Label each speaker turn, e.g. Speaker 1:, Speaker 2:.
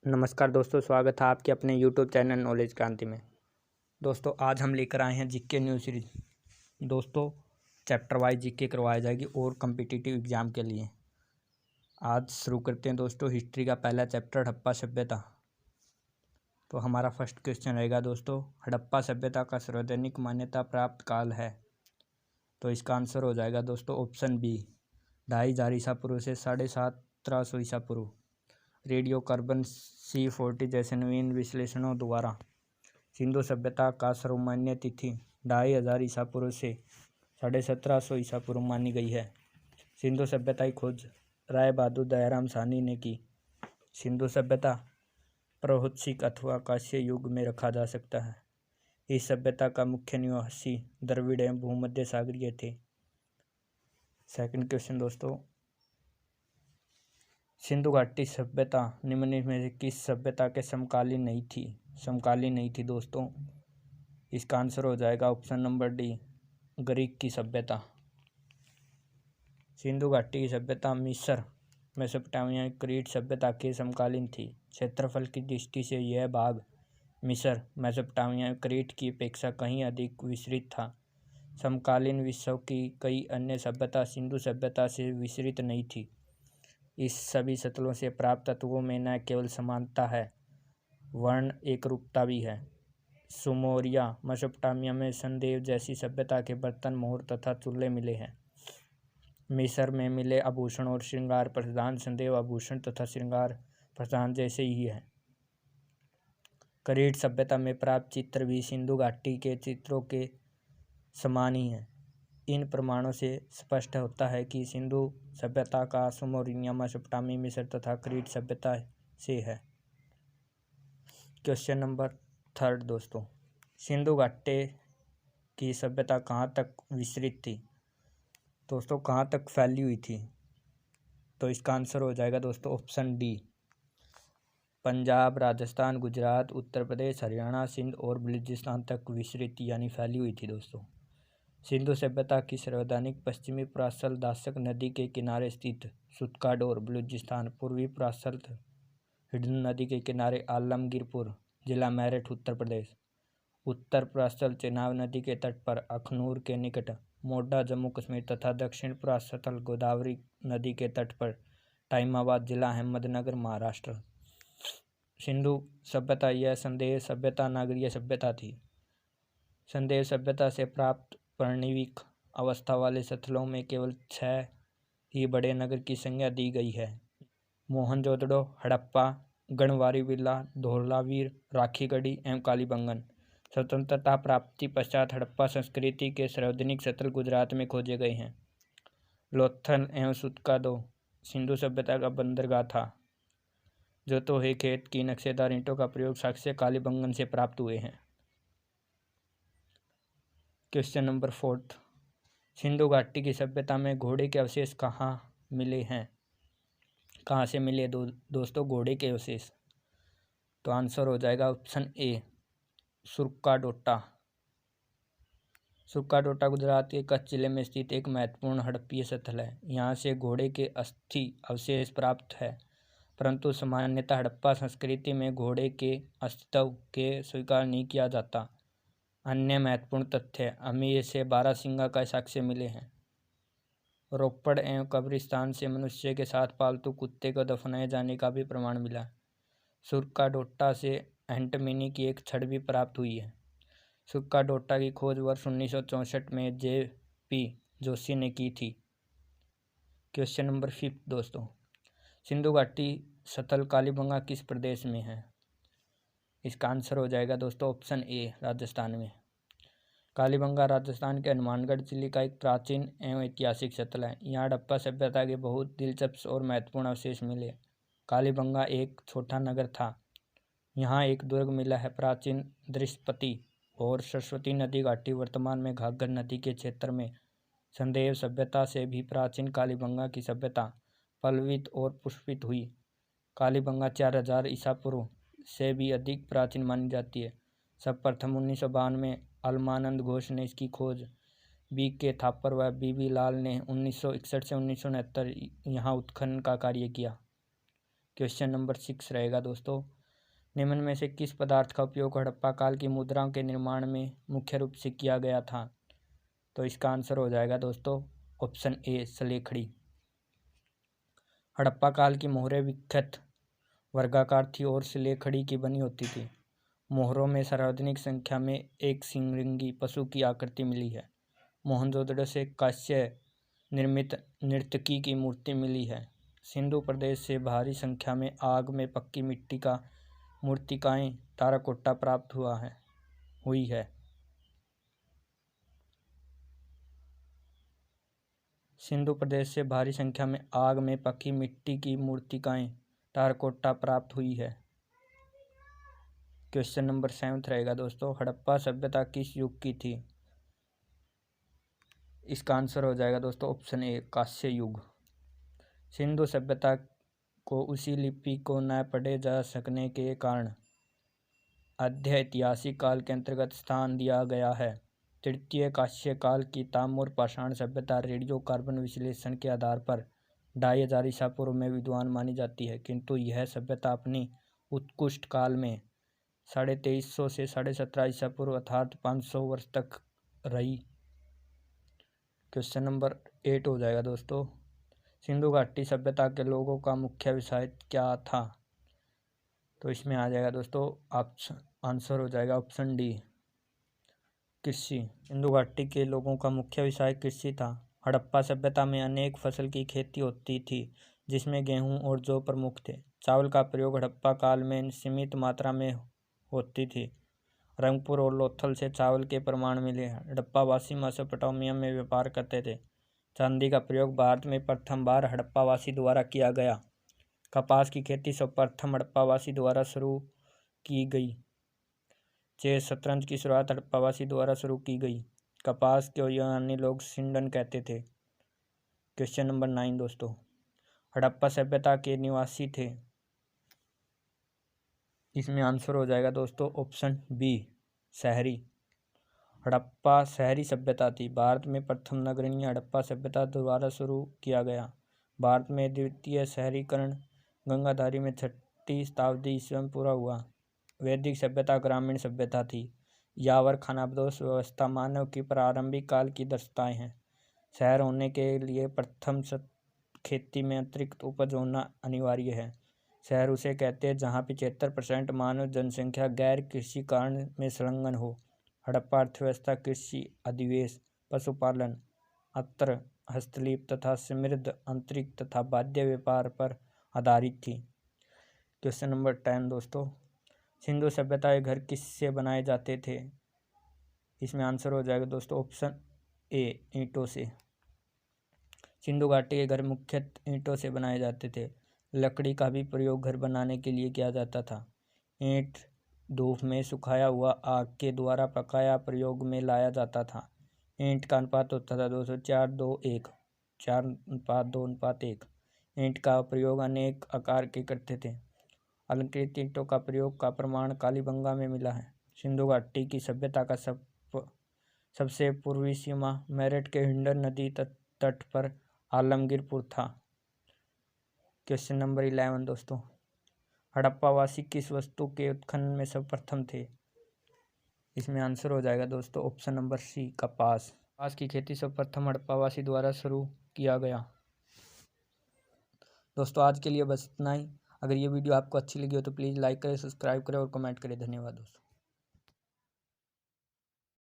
Speaker 1: नमस्कार दोस्तों, स्वागत है आपके अपने YouTube चैनल नॉलेज क्रांति में। दोस्तों आज हम लेकर आए हैं जीके न्यू सीरीज। दोस्तों चैप्टर वाइज जीके करवाई जाएगी और कम्पिटिटिव एग्जाम के लिए। आज शुरू करते हैं दोस्तों हिस्ट्री का पहला चैप्टर, हड़प्पा सभ्यता। तो हमारा फर्स्ट क्वेश्चन रहेगा दोस्तों, हड़प्पा सभ्यता का सार्वजनिक मान्यता प्राप्त काल है। तो इसका आंसर हो जाएगा दोस्तों ऑप्शन बी, 2500 ईसा पूर्व से 1750 ईसा पूर्व। रेडियो कार्बन C40 जैसे नवीन विश्लेषणों द्वारा सिंधु सभ्यता का सर्वमान्य तिथि 2500 ईसा पूर्व से 1750 ईसा पूर्व मानी गई है। सिंधु सभ्यता की खोज राय बहादुर दयाराम साहनी ने की। सिंधु सभ्यता प्रागैतिहासिक अथवा कांस्य युग में रखा जा सकता है। इस सभ्यता का मुख्य निवासी द्रविड़ एवं भूमध्य सागरीय थे। सेकंड क्वेश्चन दोस्तों, सिंधु घाटी सभ्यता निम्नलिखित में से किस सभ्यता के समकालीन नहीं थी दोस्तों। इसका आंसर हो जाएगा ऑप्शन नंबर डी, ग्रीक की सभ्यता। सिंधु घाटी की सभ्यता मिस्र, मेसोपोटामिया, क्रीट सभ्यता के समकालीन थी। क्षेत्रफल की दृष्टि से यह भाग मिस्र, मेसोपोटामिया, क्रीट की अपेक्षा कहीं अधिक विस्तृत था। समकालीन विश्व की कई अन्य सभ्यता सिंधु सभ्यता से विस्तृत नहीं थी। इस सभी स्थलों से प्राप्त तत्वों में न केवल समानता है वर्ण एकरूपता भी है। सुमेरिया, मेसोपोटामिया में संदेव जैसी सभ्यता के बर्तन, मोहर तथा चूल्हे मिले हैं। मिस्र में मिले आभूषण और श्रृंगार प्रधान संदेव आभूषण तथा श्रृंगार प्रधान जैसे ही है। करीट सभ्यता में प्राप्त चित्र भी सिंधु घाटी के चित्रों के समान ही है। इन प्रमाणों से स्पष्ट होता है कि सिंधु सभ्यता का सुमेरिया, मेसोपोटामिया, मिस्र तथा क्रीट सभ्यता से है। क्वेश्चन नंबर थर्ड दोस्तों, सिंधु घाटी की सभ्यता कहाँ तक विस्तृत थी दोस्तों, कहाँ तक फैली हुई थी। तो इसका आंसर हो जाएगा दोस्तों ऑप्शन डी, पंजाब, राजस्थान, गुजरात, उत्तर प्रदेश, हरियाणा, सिंध और बलूचिस्तान तक विस्तृत यानी फैली हुई थी दोस्तों। सिंधु सभ्यता की सर्वाधिक पश्चिमी प्राचल दासक नदी के किनारे स्थित सुत्काडोर बलूचिस्तान, पूर्वी प्राचल हिडन नदी के किनारे आलमगीरपुर जिला मेरठ उत्तर प्रदेश, उत्तर प्राचल चेनाब नदी के तट पर अखनूर के निकट मोड्डा जम्मू कश्मीर तथा दक्षिण प्राचल गोदावरी नदी के तट पर टाइमाबाद जिला अहमदनगर महाराष्ट्र। सिंधु सभ्यता यह संदेह सभ्यता नागरीय सभ्यता थी। संदेह सभ्यता से प्राप्त पर्णिविक अवस्था वाले स्थलों में केवल 6 ही बड़े नगर की संज्ञा दी गई है। मोहनजोदड़ो, हड़प्पा, गढ़वारी बिल्ला, धौलावीर, राखीगढ़ी एवं कालीबंगन। स्वतंत्रता प्राप्ति पश्चात हड़प्पा संस्कृति के सार्वजनिक स्थल गुजरात में खोजे गए हैं। लोथल एवं सुत्कादो सिंधु सभ्यता का बंदरगाह था। जो तोहे खेत की नक्शेदार ईंटों का प्रयोग साक्ष्य कालीबंगन से प्राप्त हुए हैं। क्वेश्चन नंबर फोर्थ, सिंधु घाटी की सभ्यता में घोड़े के अवशेष कहाँ मिले हैं। कहाँ से मिले दोस्तों घोड़े के अवशेष। तो आंसर हो जाएगा ऑप्शन ए, सुरकाडोटा। सुरकाडोटा गुजरात के कच्छ जिले में स्थित एक महत्वपूर्ण हड़प्पीय स्थल है। यहाँ से घोड़े के अस्थि अवशेष प्राप्त है, परंतु सामान्यतः हड़प्पा संस्कृति में घोड़े के अस्तित्व के स्वीकार नहीं किया जाता। अन्य महत्वपूर्ण तथ्य अमीर से बारहसिंगा का साक्ष्य मिले हैं। रोपड़ एवं कब्रिस्तान से मनुष्य के साथ पालतू कुत्ते को दफनाए जाने का भी प्रमाण मिला। सुरकाडोटा से एंटमिनी की एक छड़ भी प्राप्त हुई है। सुरकाडोटा की खोज वर्ष 1964 में J.P. जोशी ने की थी। क्वेश्चन नंबर 5 दोस्तों, सिंधु घाटी स्थल कालीबंगा किस प्रदेश में है। इसका आंसर हो जाएगा दोस्तों ऑप्शन ए, राजस्थान में। कालीबंगा राजस्थान के हनुमानगढ़ जिले का एक प्राचीन एवं ऐतिहासिक स्थल है। यहाँ हड़प्पा सभ्यता के बहुत दिलचस्प और महत्वपूर्ण अवशेष मिले। कालीबंगा एक छोटा नगर था। यहाँ एक दुर्ग मिला है। प्राचीन दृश्यपति और सरस्वती नदी घाटी वर्तमान में घाघर नदी के क्षेत्र में संदेव सभ्यता से भी प्राचीन कालीबंगा की सभ्यता पल्लवित और पुष्पित हुई। कालीबंगा 4000 ईसा पूर्व से भी अधिक प्राचीन मानी जाती है। सर्वप्रथम 1952 में अलमानंद घोष ने इसकी खोज B.K. थापर व B.B. लाल ने 1961 से 1969 यहाँ उत्खनन का कार्य किया। क्वेश्चन नंबर 6 रहेगा दोस्तों, निम्न में से किस पदार्थ का उपयोग हड़प्पा काल की मुद्राओं के निर्माण में मुख्य रूप से किया गया था? तो इसका आंसर हो जाएगा दोस्तों ऑप्शन ए सलेखड़ी। हड़प्पा काल की मोहरें विख्यात वर्गाकार थी और सलेखड़ी की बनी होती थी। मोहरों में सर्वाधिक संख्या में एक सिंगरंगी पशु की आकृति मिली है। मोहनजोदड़ो से कांस्य निर्मित नर्तकी की मूर्ति मिली है। सिंधु प्रदेश से भारी संख्या में आग में पक्की मिट्टी का मूर्तिकाएं ताराकोटा प्राप्त हुई है। सिंधु प्रदेश से भारी संख्या में आग में पकी मिट्टी की मूर्तिकाएं ताराकोटा प्राप्त हुई है। क्वेश्चन नंबर 7 रहेगा दोस्तों, हड़प्पा सभ्यता किस युग की थी? इसका आंसर हो जाएगा दोस्तों ऑप्शन ए कांस्य युग। सिंधु सभ्यता को उसी लिपि को न पढ़े जा सकने के कारण आद्य ऐतिहासिक काल के अंतर्गत स्थान दिया गया है। तृतीय कांस्य काल की ताम्र पाषाण सभ्यता रेडियो कार्बन विश्लेषण के आधार पर 2500 ईसा पूर्व में विद्वान मानी जाती है, किंतु यह सभ्यता अपनी उत्कृष्ट काल में 2350 से 1750 ईसा पूर्व अर्थात 500 वर्ष तक रही। क्वेश्चन नंबर 8 हो जाएगा दोस्तों, सिंधु घाटी सभ्यता के लोगों का मुख्य व्यवसाय क्या था? तो इसमें आ जाएगा दोस्तों आंसर हो जाएगा ऑप्शन डी कृषि। सिंधु घाटी के लोगों का मुख्य व्यवसाय कृषि था। हड़प्पा सभ्यता में अनेक फसल की खेती होती थी, जिसमें गेहूं और जौ प्रमुख थे। चावल का प्रयोग हड़प्पा काल में सीमित मात्रा में होती थी। रंगपुर और लोथल से चावल के प्रमाण मिले हैं। हड़प्पावासी मेसोपोटामिया में व्यापार करते थे। चांदी का प्रयोग भारत में प्रथम बार हड़प्पावासी द्वारा किया गया। कपास की खेती सर्वप्रथम हड़प्पावासी द्वारा शुरू की गई। चेस शतरंज की शुरुआत हड़प्पावासी द्वारा शुरू की गई। कपास को यूनानी लोग सिंडन कहते थे। क्वेश्चन नंबर 9 दोस्तों, हड़प्पा सभ्यता के निवासी थे। इसमें आंसर हो जाएगा दोस्तों ऑप्शन बी शहरी। हड़प्पा शहरी सभ्यता थी। भारत में प्रथम नगरीय हड़प्पा सभ्यता द्वारा शुरू किया गया। भारत में द्वितीय शहरीकरण गंगाधारी में 6वीं शताब्दी ईस्वी में पूरा हुआ। वैदिक सभ्यता ग्रामीण सभ्यता थी। यावर खानाबदोश व्यवस्था मानव की प्रारंभिक काल की दर्शाते हैं। शहर होने के लिए प्रथम खेती में अतिरिक्त उपज होना अनिवार्य है। शहर उसे कहते हैं जहाँ 75% मानव जनसंख्या गैर कृषि कारण में संलग्न हो। हड़प्पा अर्थव्यवस्था कृषि, अधिवेश, पशुपालन, अत्र, हस्तशिल्प तथा समृद्ध आंतरिक तथा बाह्य व्यापार पर आधारित थी। क्वेश्चन नंबर 10 दोस्तों, सिंधु सभ्यता के घर किससे बनाए जाते थे? इसमें आंसर हो जाएगा दोस्तों ऑप्शन ए ईंटों से। सिंधु घाटी के घर मुख्यतः ईंटों से बनाए जाते थे। लकड़ी का भी प्रयोग घर बनाने के लिए किया जाता था। ईंट धूप में सुखाया हुआ आग के द्वारा पकाया प्रयोग में लाया जाता था। ईंट का अनुपात होता था 204:2:1, 4:2:1। ईंट का प्रयोग अनेक आकार के करते थे। अलंकृत ईंटों का प्रयोग का प्रमाण कालीबंगा में मिला है। सिंधु घाटी की सभ्यता का सबसे पूर्वी सीमा मेरठ के हिंडन नदी तट पर आलमगीरपुर था। क्वेश्चन नंबर 11 दोस्तों, हड़प्पावासी किस वस्तु के उत्खनन में सर्वप्रथम थे? इसमें आंसर हो जाएगा दोस्तों ऑप्शन नंबर सी कपास। कपास की खेती सर्वप्रथम हड़प्पावासी द्वारा शुरू किया गया। दोस्तों आज के लिए बस इतना ही। अगर ये वीडियो आपको अच्छी लगी हो तो प्लीज़ लाइक करें, सब्सक्राइब करें और कमेंट करें। धन्यवाद दोस्तों।